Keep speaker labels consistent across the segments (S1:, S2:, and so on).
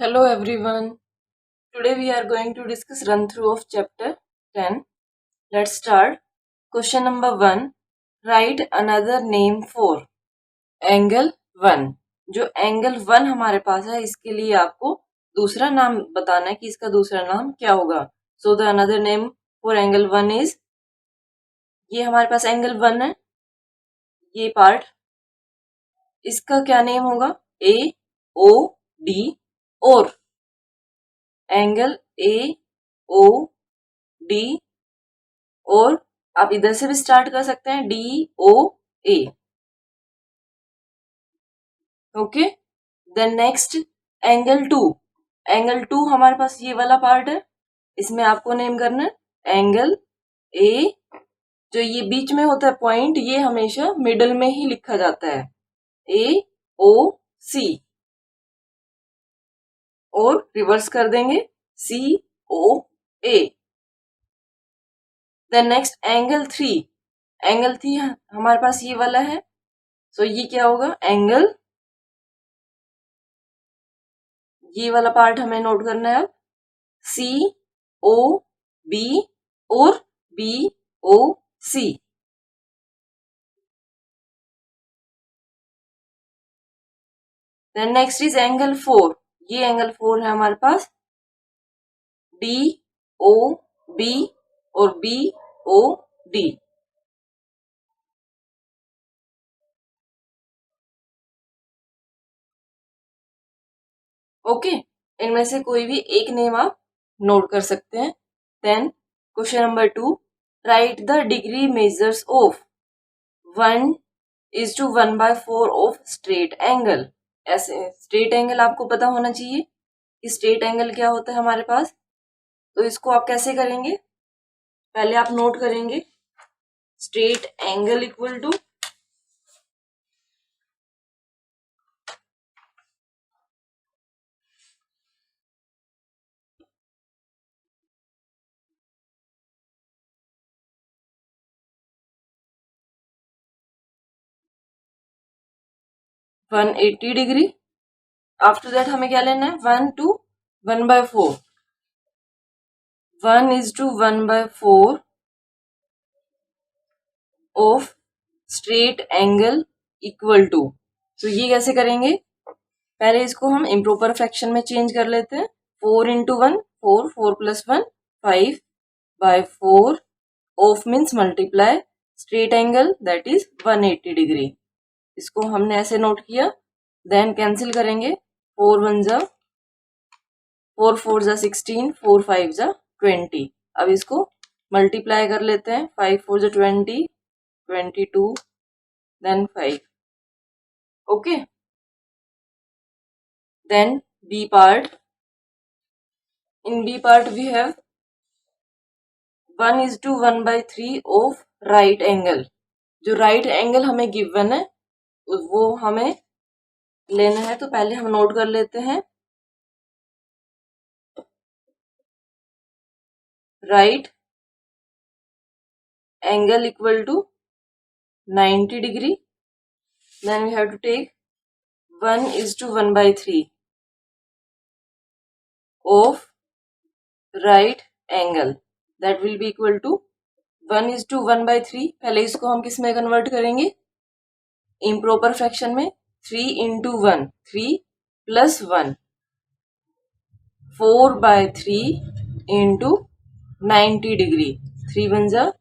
S1: Hello everyone. Today we are going to discuss run through of chapter 10. Let's start. Question number 1. Write another name for angle 1. जो angle 1 हमारे पास है इसके लिए आपको दूसरा नाम बताना है कि इसका दूसरा नाम क्या होगा. So the another name for angle 1 is, ये हमारे पास angle 1 है, ये पार्ट, इसका क्या नेम होगा? A O D और एंगल ए ओ डी, और आप इधर से भी स्टार्ट कर सकते हैं D O A. Okay. Then next angle 2. Angle 2 हमारे पास ये वाला पार्ट है, इसमें आपको नेम करना है एंगल ए. जो ये बीच में होता है पॉइंट, ये हमेशा मिडल में ही लिखा जाता है, ए ओ सी, और रिवर्स कर देंगे C O A. Then next angle 3. Angle 3 हमारे पास ये वाला है, सो ये क्या होगा? एंगल, ये वाला पार्ट हमें नोट करना है अब, सी ओ बी और B O C. Then next is angle 4. ये एंगल 4 है हमारे पास, डी ओ बी और बी ओ डी. ओके. इनमें से कोई भी एक नेम आप नोट कर सकते हैं. Then question number 2. Write the degree measures of 1:1/4 of straight angle. ऐसे स्ट्रेट एंगल आपको पता होना चाहिए कि स्ट्रेट एंगल क्या होता है हमारे पास. तो इसको आप कैसे करेंगे? पहले आप नोट करेंगे straight angle equal to 180 degree. After that हमें क्या लेना है? 1:1/4. 1:1/4 of straight angle equal to. तो ये कैसे करेंगे? पहले इसको हम इम्प्रॉपर फ्रैक्शन में चेंज कर लेते हैं. 4 × 1 4, 4 + 1 5/4 of means multiply straight angle that is 180 degree. इसको हमने ऐसे नोट किया. देन कैंसिल करेंगे. 4 4 16, 4 5 20. अब इसको मल्टीप्लाई कर लेते हैं. 5 4 20, 22, then 5. Okay. Then B part. In B part we have 1:1/3 of right angle. जो राइट एंगल हमें गिवन है वो हमें लेना है. तो पहले हम नोट कर लेते हैं right angle equal to 90 degree. Then we have to take 1:1/3 of right angle that will be equal to 1:1/3. पहले इसको हम किस में कन्वर्ट करेंगे? इम्प्रॉपर फ्रैक्शन में. 3 × 1 3 + 1 4/3 × 90 degree. 3 1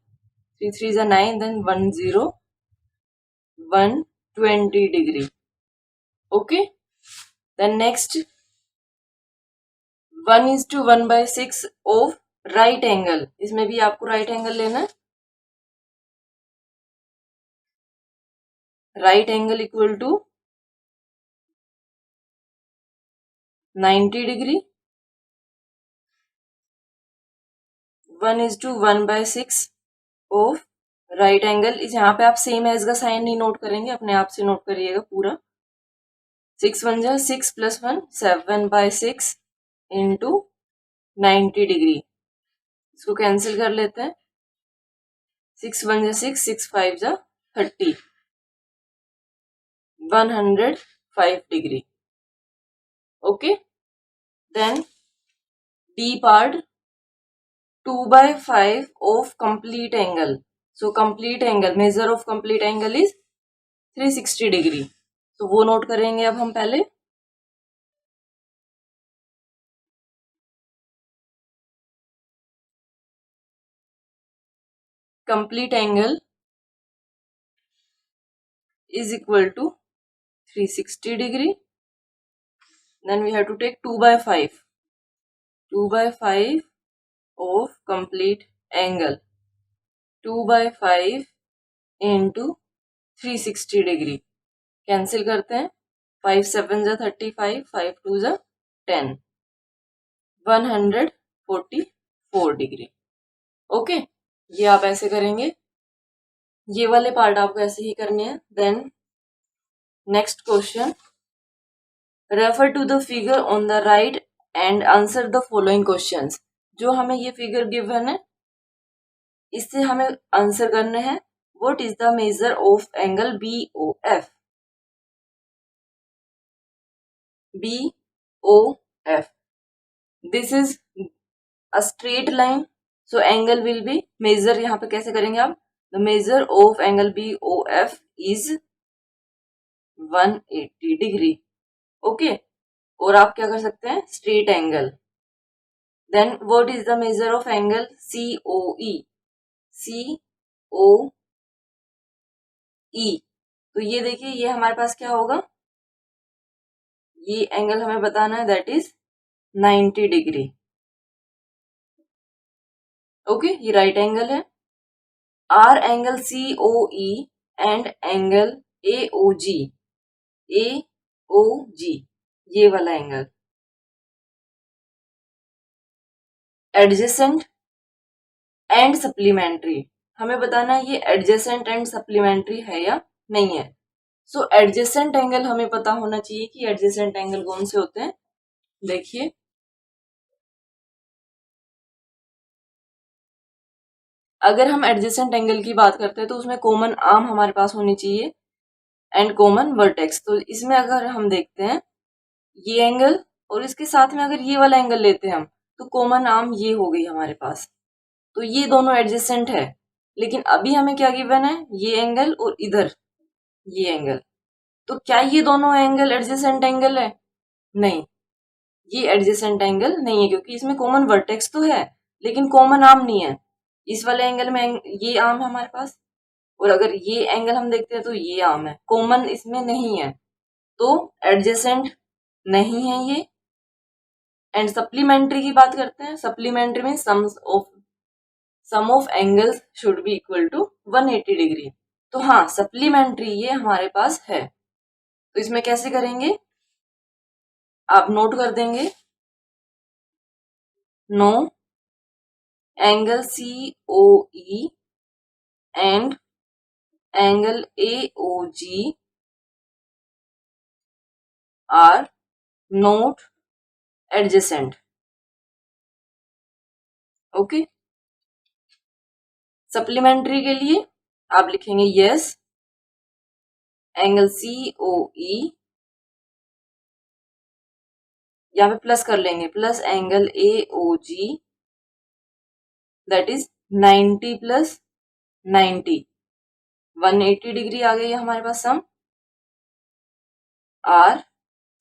S1: 3 3 9, then 1 0 120 degree. Okay. Then next 1:1/6 of right angle. इसमें भी आपको राइट एंगल लेना है. Right angle equal to 90 degree. 1:1/6 of right angle. इस यहाँ पे आप सेम एज का साइन नहीं नोट करेंगे, अपने आप से नोट करिएगा पूरा. 6 1 6 + 1 7/6 × 90 डिग्री. इसको कैंसिल कर लेते हैं. 6 1 6 6 5 30 105 degree. Okay. Then D part 2/5 of complete angle. So complete angle, measure of complete angle is 360 degree. तो वो नोट करेंगे अब हम पहले. Complete angle is equal to 360 degree. Then we have to take 2/5. 2/5 of complete angle. 2/5 into 360 degree. Cancel करते हैं. 5 7 जा 35, 5 2 जा 10. 144 डिग्री. ओके, ये आप ऐसे करेंगे. ये वाले पार्ट आपको ऐसे ही करने हैं. Then next question, refer to the figure on the right and answer the following questions. जो हमें ये फिगर गिवन है इससे हमें आंसर करने हैं. What is the measure of angle BOF? BOF, this is a straight line, so angle will be measure. यहाँ पे कैसे करेंगे आप? The measure of angle BOF is 180 degree. Okay, और आप क्या कर सकते हैं? Straight angle. Then what is the measure of angle COE? COE, तो ये देखिए, ये हमारे पास क्या होगा? ये एंगल हमें बताना है, दैट इज 90 डिग्री. ओके, ये राइट एंगल है. R angle COE and angle AOG. AOG, ये वाला एंगल एडजेसेंट एंड सप्लीमेंट्री. हमें बताना है ये एडजेसेंट एंड सप्लीमेंट्री है या नहीं है. सो एडजेसेंट एंगल हमें पता होना चाहिए कि एडजेसेंट एंगल कौन से होते हैं. देखिए, अगर हम एडजेसेंट एंगल की बात करते हैं तो उसमें कॉमन आर्म हमारे पास होनी चाहिए एंड कॉमन वर्टेक्स. तो इसमें अगर हम देखते हैं ये एंगल और इसके साथ में अगर ये वाला एंगल लेते हैं हम, तो कॉमन आर्म ये हो गई हमारे पास. तो ये दोनों एडजेसेंट है. लेकिन अभी हमें क्या गिवन है? ये एंगल और इधर ये एंगल. तो क्या ये दोनों एंगल एडजेसेंट एंगल है? नहीं, ये एडजेसेंट एंगल नहीं है, क्योंकि इसमें कॉमन वर्टेक्स तो है लेकिन कॉमन आर्म नहीं है. इस वाले एंगल में ये आर्म है हमारे पास, और अगर ये एंगल हम देखते हैं तो ये आर्म है. कॉमन इसमें नहीं है, तो एडजेसेंट नहीं है ये. एंड सप्लीमेंट्री की बात करते हैं. सप्लीमेंट्री में sum of angles should be equal to 180 degree. तो हाँ, सप्लीमेंट्री ये हमारे पास है. तो इसमें कैसे करेंगे? आप नोट कर देंगे. No angle COE and angle AOG are not adjacent. Okay, supplementary के लिए आप लिखेंगे यस एंगल COE, यहाँ पे प्लस कर लेंगे, plus angle AOG, that is 90 plus 90, 180 degree आ गई है हमारे पास sum. Are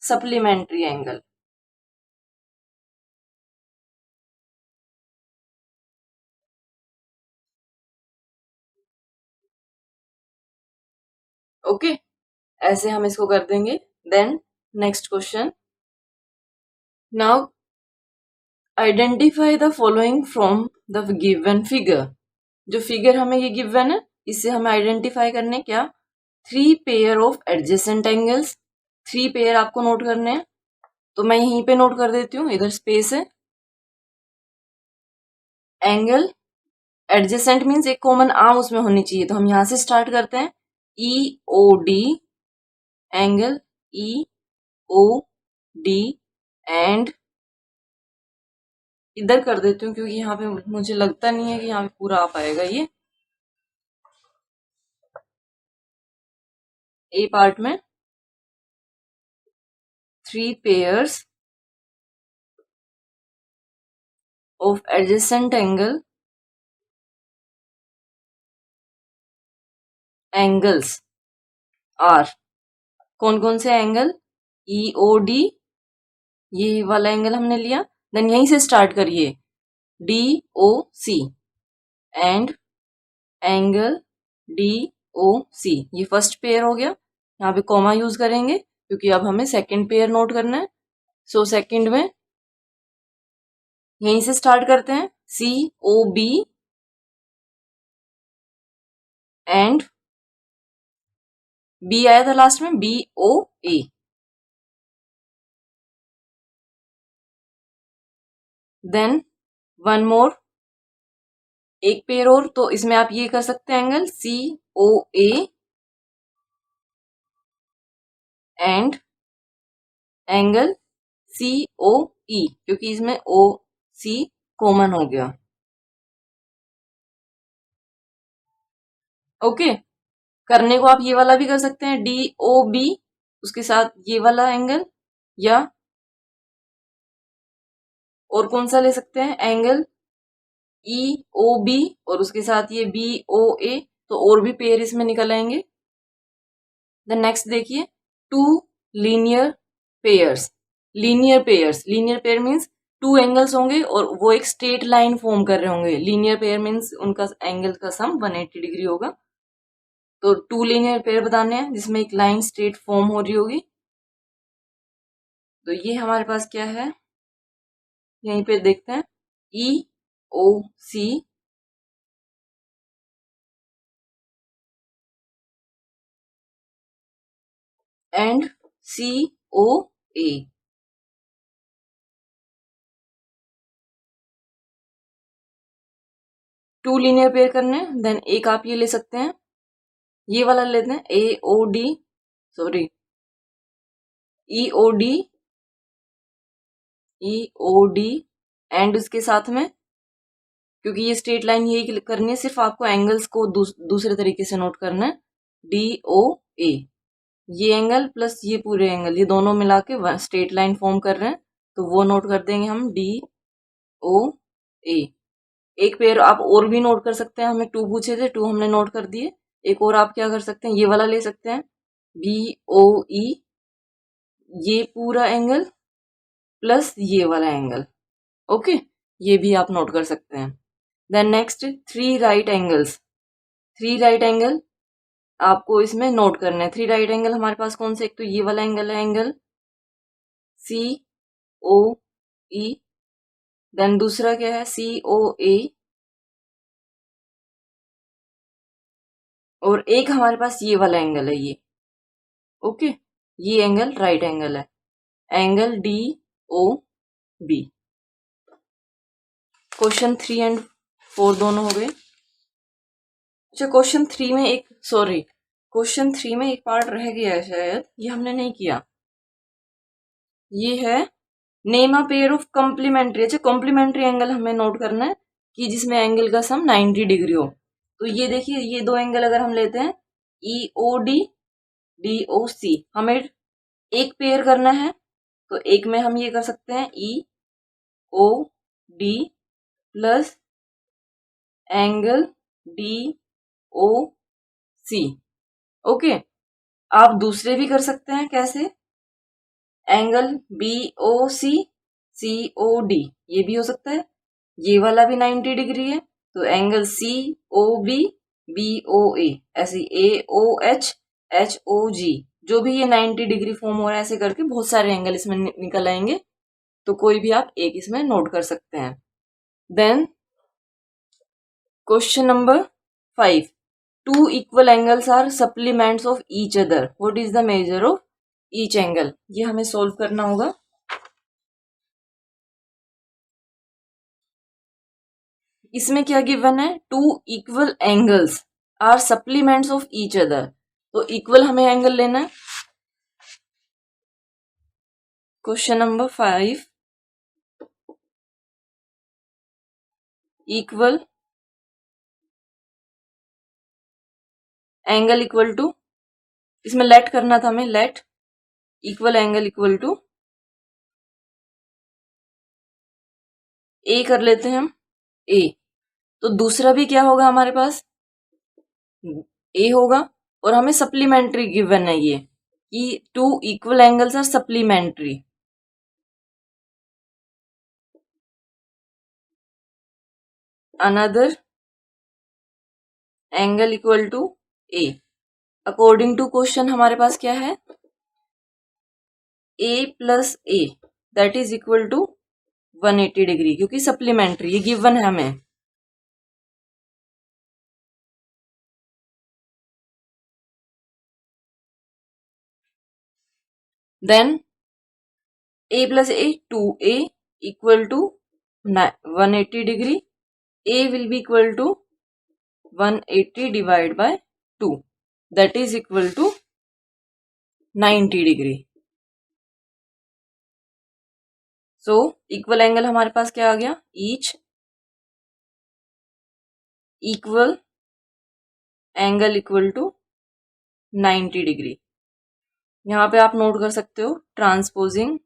S1: supplementary angle. Okay, ऐसे हम इसको कर देंगे. Then next question, now identify the following from the given figure. जो फिगर हमें ये गिवन है इससे हमें आइडेंटिफाई करने क्या? 3 pair of adjacent angles. 3 pair आपको नोट करने हैं, तो मैं यहीं पे नोट कर देती हूँ, इधर स्पेस है. एंगल एडजेसेंट मीन्स एक कॉमन आर्म उसमें होनी चाहिए, तो हम यहां से स्टार्ट करते हैं. EOD एंगल EOD एंड इधर कर देती हूँ क्योंकि यहाँ पे मुझे लगता नहीं है कि यहाँ पे पूरा आ पाएगा ये. ए पार्ट में 3 pairs of adjacent angles are, कौन कौन से एंगल, EOD, ये वाला एंगल हमने लिया, देन यहीं से स्टार्ट करिए, DOC एंड एंगल DOC, ये फर्स्ट पेयर हो गया। यहाँ पे कॉमा यूज करेंगे क्योंकि अब हमें सेकंड पेयर नोट करना है। सो सेकंड में यहीं से स्टार्ट करते हैं, COB एंड B आया था लास्ट में, BOA, देन वन मोर, एक पेयर और, तो इसमें आप ये कर सकते हैं angle COA and angle COE, क्योंकि इसमें OC कॉमन हो गया। ओके, करने को आप ये वाला भी कर सकते हैं, DOB, उसके साथ ये वाला एंगल, या और कौन सा ले सकते हैं एंगल EOB और उसके साथ ये BOA, तो और भी पेयर इसमें निकल आएंगे। देन नेक्स्ट देखिए, two linear pairs, linear pair means two angles होंगे और वो एक स्ट्रेट लाइन फॉर्म कर रहे होंगे। लीनियर पेयर मीन्स उनका एंगल का सम 180 डिग्री होगा। तो टू लीनियर पेयर बताने हैं जिसमें एक लाइन स्ट्रेट फॉर्म हो रही होगी। तो ये हमारे पास क्या है, यहीं पे देखते हैं, EOC and COA। Two linear pair करने, देन एक आप ये ले सकते हैं, ये वाला लेते हैं, AOD, सॉरी EOD एंड उसके साथ में, क्योंकि ये स्ट्रेट लाइन यही करनी है, सिर्फ आपको एंगल्स को दूसरे तरीके से नोट करना है, DOA, ये एंगल प्लस ये पूरे एंगल, ये दोनों मिला के स्ट्रेट लाइन फॉर्म कर रहे हैं, तो वो नोट कर देंगे हम DOA। एक पेयर आप और भी नोट कर सकते हैं, हमें टू पूछे थे, टू हमने नोट कर दिए। एक और आप क्या कर सकते हैं, ये वाला ले सकते हैं, BOE, ये पूरा एंगल प्लस ये वाला एंगल। ओके, ये भी आप नोट कर सकते हैं। Then next, three right angle आपको इसमें नोट करना है। थ्री राइट एंगल हमारे पास कौन से, एक तो ये वाला एंगल है, एंगल COE, देन दूसरा क्या है, COA, और एक हमारे पास ये वाला एंगल है, ये ओके, ये एंगल राइट एंगल है, एंगल DOB। क्वेश्चन 3 एंड 4 दोनों हो गए। अच्छा, क्वेश्चन 3 में एक पार्ट रह गया है शायद, ये हमने नहीं किया, ये है name a pair of complementary. अच्छा, कॉम्प्लीमेंट्री एंगल हमें नोट करना है कि जिसमें एंगल का सम 90 डिग्री हो। तो ये देखिए, ये दो एंगल अगर हम लेते हैं, EOD DOC, हमें एक पेयर करना है, तो एक में हम ये कर सकते हैं, EOD plus angle DOC। Okay, आप दूसरे भी कर सकते हैं, कैसे, एंगल BOC COD, ये भी हो सकता है, ये वाला भी 90 डिग्री है, तो एंगल COB BOA, ऐसे AOH HOG, जो भी ये 90 डिग्री फॉर्म हो रहा है, ऐसे करके बहुत सारे एंगल इसमें निकल आएंगे। तो कोई भी आप एक इसमें नोट कर सकते हैं। Then question number 5, two equal angles are supplements of each other, what is the measure of each angle, ये हमें सोल्व करना होगा। इसमें क्या गिवन है, two equal angles are supplements of each other, तो इक्वल हमें एंगल लेना है। Question number 5, equal angle equal to, इसमें लेट करना था हमें, let equal angle equal to A कर लेते हैं हम, ए, तो दूसरा भी क्या होगा हमारे पास, ए होगा, और हमें सप्लीमेंट्री गिवन है ये कि two equal angles are supplementary. Another angle equal to A. According to question हमारे पास क्या है, A plus A that is equal to 180 degree, क्योंकि सप्लीमेंट्री ये गिवन है हमें। देन a plus a 2a equal to 180 degree. A will be equal to 180 divided by 2, that is equal to 90 degree. So equal angle हमारे पास क्या आ गया, each equal angle equal to 90 degree. यहाँ पे आप नोट कर सकते हो transposing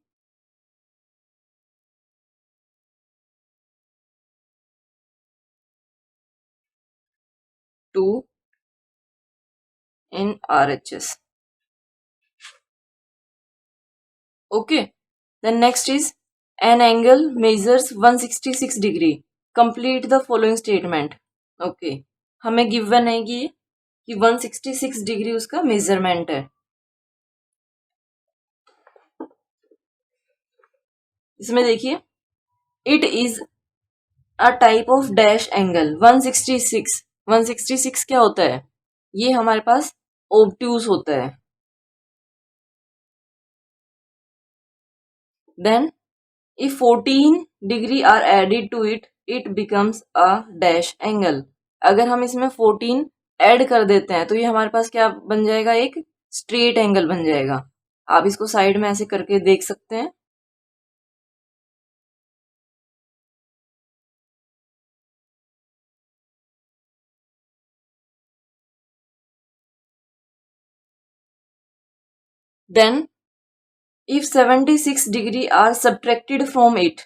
S1: to in RHS. Okay, then next is an angle measures 166 degree. Complete the following statement. Okay, हमें गिवन है कि 166 डिग्री उसका मेजरमेंट है। इसमें देखिए, it is a type of dash angle 166 क्या होता है, ये हमारे पास ऑब्ट्यूज होता है। Then if 14 degree are added to it, it becomes a dash angle. अगर हम इसमें 14 ऐड कर देते हैं तो ये हमारे पास क्या बन जाएगा, एक स्ट्रेट एंगल बन जाएगा। आप इसको साइड में ऐसे करके देख सकते हैं। Then if 76 degree are subtracted from it,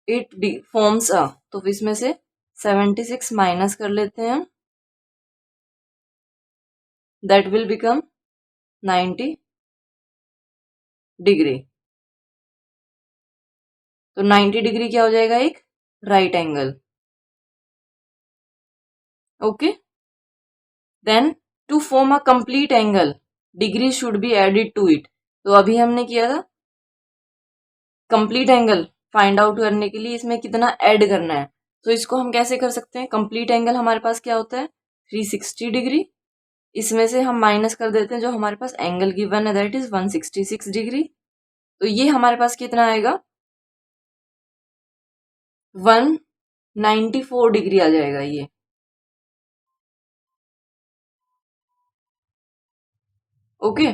S1: it forms a, तो इसमें से 76 माइनस कर लेते हैं, that will become 90 डिग्री। तो 90 डिग्री क्या हो जाएगा, एक right angle. Okay, then to form a complete angle degree should be added to it. तो अभी हमने किया था कंप्लीट एंगल फाइंड आउट करने के लिए इसमें कितना ऐड करना है, तो इसको हम कैसे कर सकते हैं, कंप्लीट एंगल हमारे पास क्या होता है 360 डिग्री, इसमें से हम माइनस कर देते हैं जो हमारे पास एंगल गिवन है दैट इज 166 डिग्री। तो ये हमारे पास कितना आएगा, 194 डिग्री आ जाएगा ये। ओके,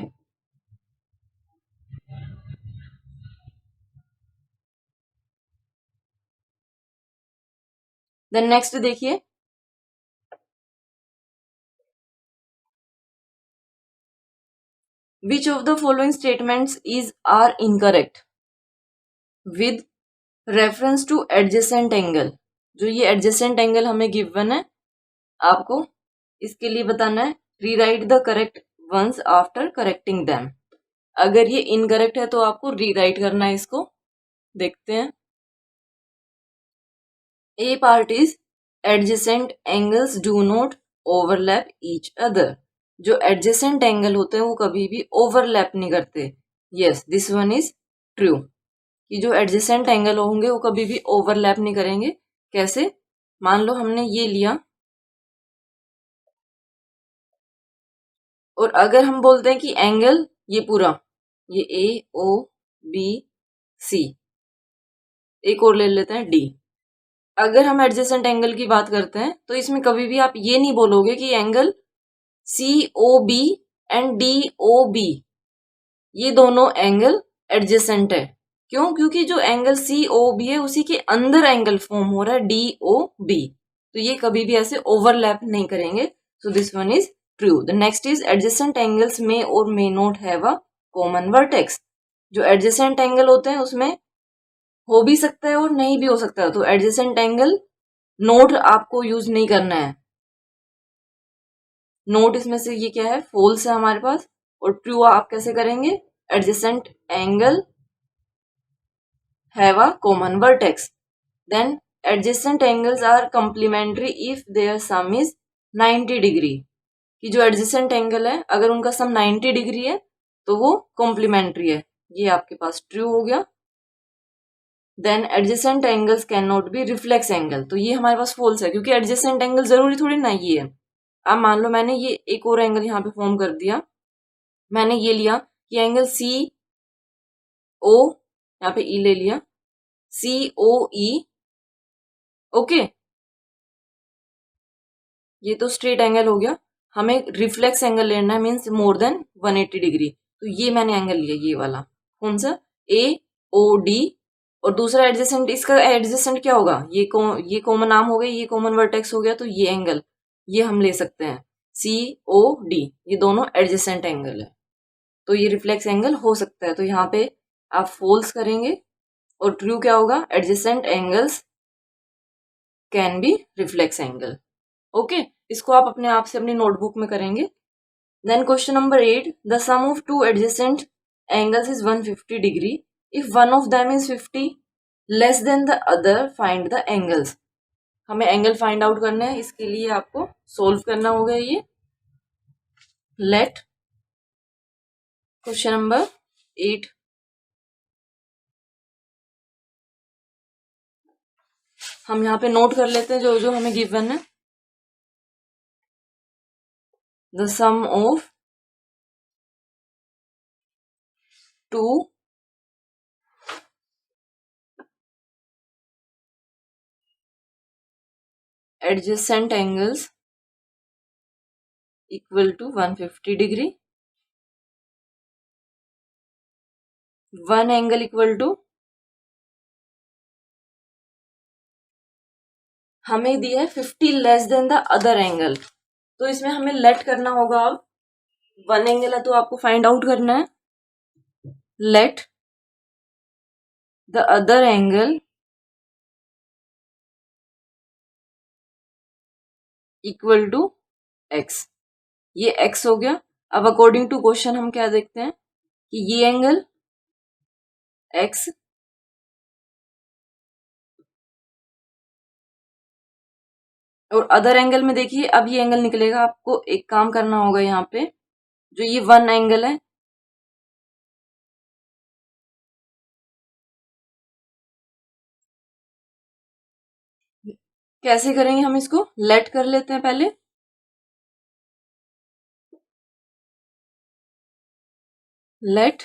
S1: देन नेक्स्ट देखिए, which of the following statements is are incorrect with reference to adjacent angle. जो ये एडजेसेंट एंगल हमें गिवन है, आपको इसके लिए बताना है rewrite the correct ones after correcting them. अगर ये इनकरेक्ट है तो आपको रीराइट करना है इसको। देखते हैं, A part is adjacent angles do not overlap each other. जो एडजेसेंट एंगल होते हैं वो कभी भी ओवरलैप नहीं करते। Yes, this one is true कि जो एडजेसेंट एंगल होंगे वो कभी भी ओवरलैप नहीं करेंगे। कैसे, मान लो हमने ये लिया और अगर हम बोलते हैं कि एंगल ये पूरा, ये ए ओ बी सी, एक और ले लेते हैं डी। अगर हम एडजेसेंट एंगल की बात करते हैं तो इसमें कभी भी आप ये नहीं बोलोगे कि angle C O B and D O B ये दोनों एंगल एडजेसेंट है। क्यों, क्योंकि जो एंगल सी ओ बी है उसी के अंदर एंगल फॉर्म हो रहा है डी ओ बी, तो ये कभी भी ऐसे ओवरलैप नहीं करेंगे। So this one is true. The next is adjacent angles may और may not have a common vertex. जो एडजेसेंट एंगल होते हैं उसमें हो भी सकता है और नहीं भी हो सकता है। तो एडजेसेंट एंगल नोट आपको यूज नहीं करना है। नोट इसमें से ये क्या है, फॉल्स है हमारे पास। और ट्रू आप कैसे करेंगे, adjacent angle have a common vertex, then adjacent angles are complementary if their sum is 90 degree. कि जो एडजेसेंट एंगल है अगर उनका सम 90 डिग्री है तो वो कॉम्प्लीमेंट्री है। ये आपके पास ट्रू हो गया। Then adjacent angles can not be reflex angle, तो ये हमारे पास फॉल्स है, क्योंकि एडजेसेंट एंगल जरूरी थोड़ी ना ये है। अब मान लो मैंने ये एक और एंगल यहाँ पे फॉर्म कर दिया, मैंने ये लिया कि एंगल सी ओ, यहाँ पे ई ले लिया, सी ओ ई, ओके, ये तो स्ट्रेट एंगल हो गया। हमें रिफ्लेक्स एंगल लेना है, मीन्स मोर देन 180 डिग्री। तो ये मैंने एंगल लिया, ये वाला कौन सा, ए ओ डी। और दूसरा एडजेसेंट, इसका एडजेसेंट क्या होगा, ये कॉमन नाम हो गया, ये कॉमन वर्टेक्स हो गया, तो ये एंगल ये हम ले सकते हैं सी ओ डी, ये दोनों एडजेसेंट एंगल है, तो ये रिफ्लेक्स एंगल हो सकता है। तो यहाँ पे आप फॉल्स करेंगे और ट्रू क्या होगा, adjacent angles can be reflex angle. Okay, इसको आप अपने आप से अपनी नोटबुक में करेंगे। Then question number 8, the sum of two adjacent angles is 150 degree, if one of them is 50 less than the other find the angles. हमें angle find out करना है, इसके लिए आपको सोल्व करना होगा ये। लेट क्वेश्चन नंबर 8, हम यहाँ पे नोट कर लेते हैं जो जो हमें गिवन है। The sum of two adjacent angles equal to 150 degree, one angle equal to, हमें दिया है 50 less than the other angle, तो इसमें हमें लेट करना होगा। अब वन एंगल है तो आपको फाइंड आउट करना है। Let the other angle equal to x, ये एक्स हो गया। अब अकॉर्डिंग टू क्वेश्चन हम क्या देखते हैं कि ये एंगल एक्स और अदर एंगल में देखिए अब ये एंगल निकलेगा। आपको एक काम करना होगा, यहाँ पे जो ये वन एंगल है कैसे करेंगे, हम इसको लेट कर लेते हैं पहले। Let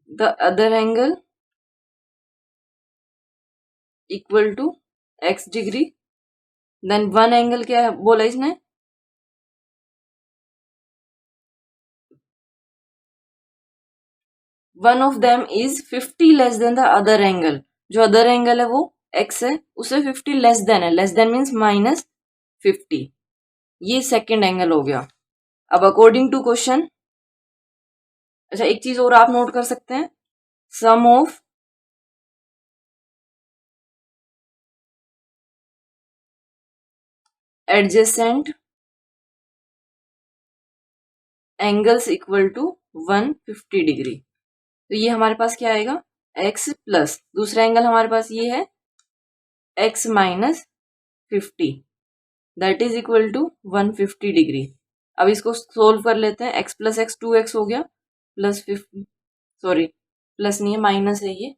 S1: the other angle equal to x degree, then one angle क्या है बोला इसने, one of them is 50 less than the other angle, जो अदर एंगल है वो एक्स है, उसे 50 लेस देन है, लेस देन मीन्स माइनस 50, ये सेकेंड एंगल हो गया। अब अकॉर्डिंग टू क्वेश्चन, अच्छा एक चीज और आप नोट कर सकते हैं, sum of adjacent angles equal to 150 degree, तो ये हमारे पास क्या आएगा, x प्लस दूसरा एंगल हमारे पास ये है x minus 50, that is equal to 150 degree. अब इसको सोल्व कर लेते हैं, x प्लस एक्स 2x हो गया, प्लस 50, सॉरी प्लस नहीं है माइनस है ये,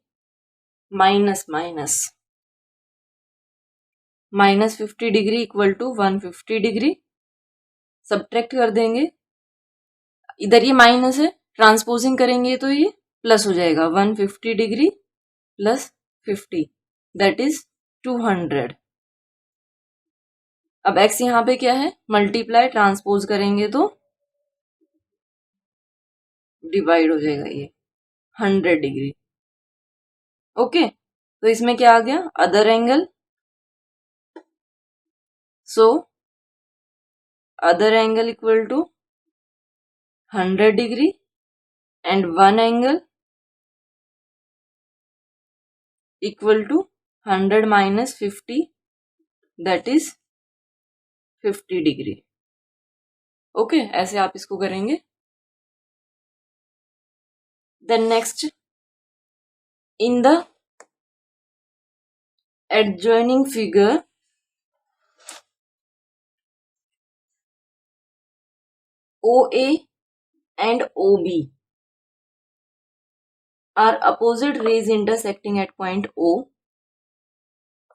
S1: minus minus minus 50 degree equal to 150 degree. Subtract कर देंगे, इधर ये माइनस है, ट्रांसपोजिंग करेंगे तो ये प्लस हो जाएगा, 150 डिग्री प्लस 50 दैट इज 200। अब x यहाँ पे क्या है, मल्टीप्लाई, ट्रांसपोज करेंगे तो डिवाइड हो जाएगा ये 100 डिग्री। ओके, तो इसमें क्या आ गया, other angle, so other angle equal to 100 degree and one angle equal to 100 minus 50 that is 50 degree. Okay, ऐसे आप इसको करेंगे। Then next, in the adjoining figure OA and OB are opposite rays intersecting at point O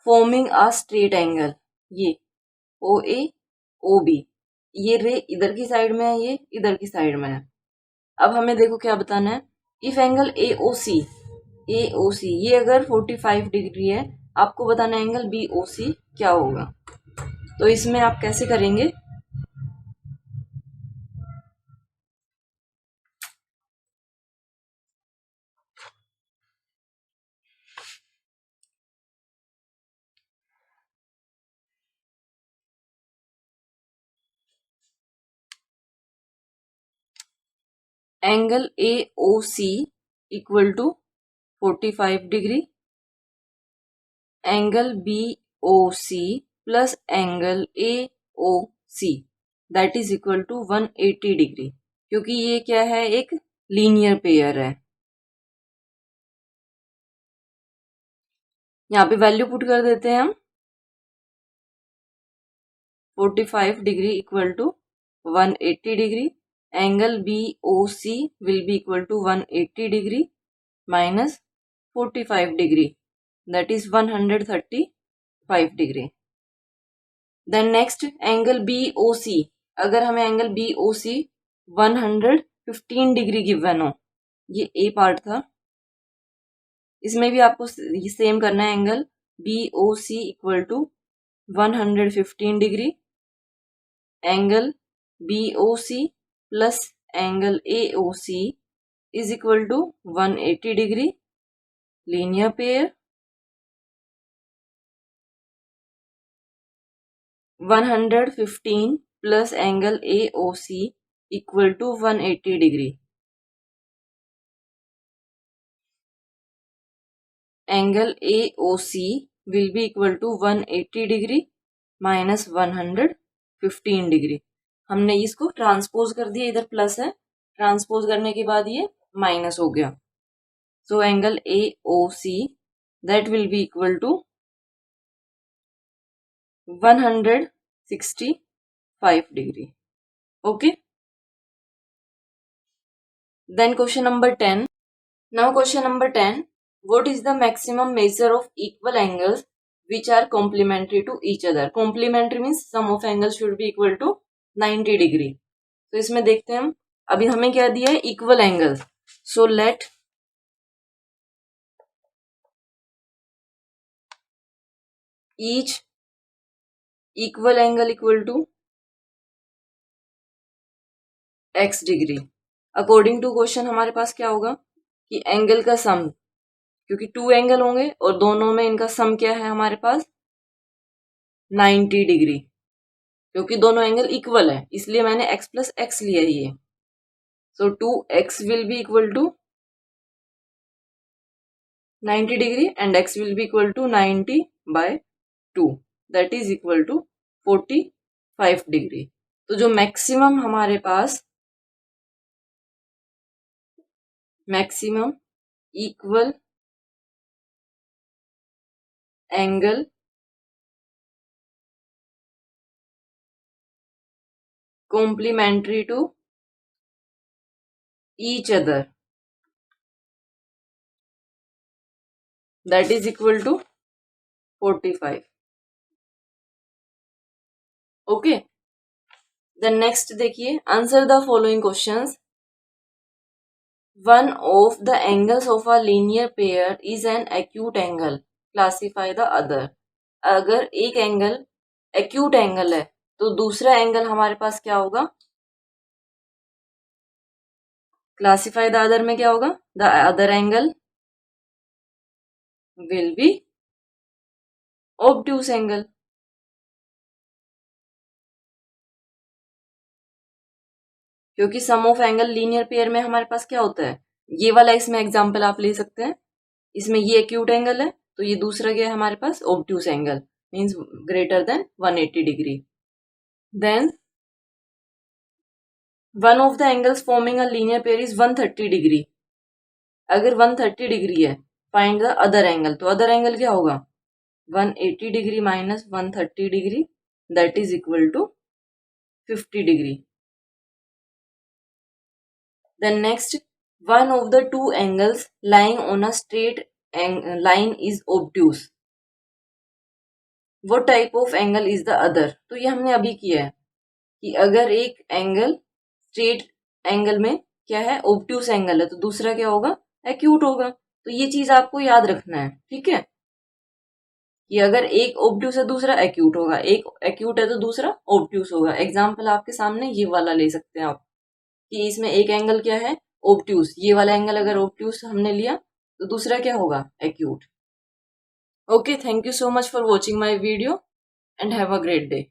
S1: forming a straight angle। ये OA OB, ये रे इधर की side में है, ये इधर की साइड में है। अब हमें देखो क्या बताना है। इफ एंगल AOC ये अगर 45 डिग्री है, आपको बताना है एंगल BOC क्या होगा। तो इसमें आप कैसे करेंगे, angle AOC equal to 45 degree, angle BOC plus angle AOC that is equal to 180 degree, क्योंकि ये क्या है, एक लीनियर पेयर है। यहाँ पे वैल्यू पुट कर देते हैं हम। 45 degree equal to 180 degree, angle BOC will be equal to 180 degree minus 45 degree that is 135 degree. Then next, angle BOC, अगर हमें एंगल BOC 115 डिग्री गिवन हो, ये ए पार्ट था, इसमें भी आपको सेम करना है। Angle BOC equal to 115 degree, angle BOC plus angle AOC is equal to 180 degree, linear pair. 115 plus angle AOC equal to 180 degree, angle AOC will be equal to 180 degree minus 115 degree. हमने इसको transpose कर दिया, इधर plus है, transpose करने के बाद ये माइनस हो गया। So angle AOC that will be equal to 165 degree. Okay, then question number 10। Now question number 10, what is the maximum measure of equal angles which are complementary to each other? Complementary means sum of angles should be equal to 90 degree. तो इसमें देखते हैं हम, अभी हमें क्या दिया है, equal angles. So let each equal angle equal to x degree. According to question हमारे पास क्या होगा कि एंगल का सम, क्योंकि 2 एंगल होंगे और दोनों में इनका सम क्या है हमारे पास 90 डिग्री, क्योंकि दोनों एंगल इक्वल है, इसलिए मैंने x प्लस एक्स लिया है ये। So 2x will be equal to 90 degree and x will be equal to 90 by 2 that is equal to 45 degree. तो जो मैक्सिमम हमारे पास maximum equal angle complementary to each other that is equal to 45। Okay, then next देखिए, answer the following questions. One of the angles of a linear pair is an acute angle, classify the other. अगर एक angle acute angle है तो दूसरा angle हमारे पास क्या होगा, क्लासिफाई द अदर में क्या होगा, the other angle will B obtuse angle. क्योंकि सम ऑफ एंगल लीनियर पेयर में हमारे पास क्या होता है, ये वाला इसमें एग्जांपल आप ले सकते हैं। इसमें ये एक्यूट एंगल है तो ये दूसरा क्या है हमारे पास, obtuse angle, means greater than 180 degree. Then one of the angles forming a linear pair is 130 degree. अगर 130 डिग्री है, फाइंड द अदर एंगल, तो अदर एंगल क्या होगा, 180 degree minus 130 degree, that is equal to 50 degree. Then next, one of the two angles lying on a straight line is obtuse. What type of angle is the other? तो ये हमने अभी किया है कि अगर एक एंगल स्ट्रेट एंगल में क्या है, obtuse एंगल है, तो दूसरा क्या होगा, acute होगा। तो ये चीज आपको याद रखना है, ठीक है, कि अगर एक obtuse है दूसरा acute होगा, एक acute है तो दूसरा obtuse होगा। एग्जाम्पल आपके सामने ये वाला ले सकते हैं आप, कि इसमें एक एंगल क्या है, ऑब्ट्यूस, ये वाला एंगल अगर ऑब्ट्यूस हमने लिया तो दूसरा क्या होगा, acute. Okay, thank you so much for watching my video and have a great day.